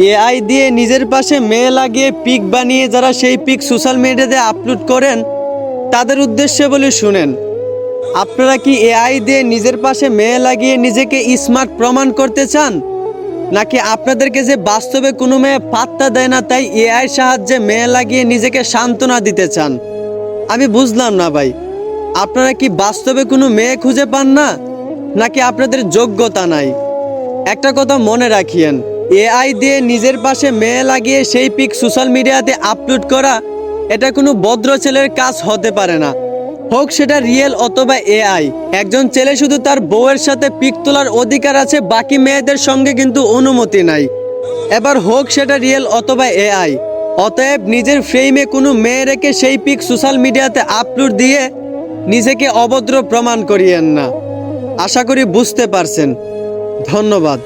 AI দিয়ে নিজের পাশে মেয়ে লাগিয়ে পিক বানিয়ে যারা সেই পিক সোশ্যাল মিডিয়াতে আপলোড করেন তাদের উদ্দেশ্যে বলে শুনেন, আপনারা কি এআই দিয়ে নিজের পাশে মেয়ে লাগিয়ে নিজেকে স্মার্ট প্রমাণ করতে চান, নাকি আপনাদেরকে যে বাস্তবে কোনো মেয়ে পাত্তা দেয় না তাই এআই সাহায্যে মেয়ে লাগিয়ে নিজেকে সান্ত্বনা দিতে চান? আমি বুঝলাম না ভাই, আপনারা কি বাস্তবে কোনো মেয়ে খুঁজে পান না, নাকি আপনাদের যোগ্যতা নাই? একটা কথা মনে রাখিয়েন, এআই দিয়ে নিজের পাশে মেয়ে লাগিয়ে সেই পিক সোশ্যাল মিডিয়াতে আপলোড করা এটা কোনো ভদ্র ছেলের কাজ হতে পারে না, হোক সেটা রিয়েল অথবা এআই। একজন ছেলে শুধু তার বউয়ের সাথে পিক তোলার অধিকার আছে, বাকি মেয়েদের সঙ্গে কিন্তু অনুমতি নাই। এবার হোক সেটা রিয়েল অথবা এআই। অতএব নিজের ফ্রেমে কোনো মেয়ে রেখে সেই পিক সোশ্যাল মিডিয়াতে আপলোড দিয়ে নিজেকে অভদ্র প্রমাণ করিয়েন না। আশা করি বুঝতে পারছেন। ধন্যবাদ।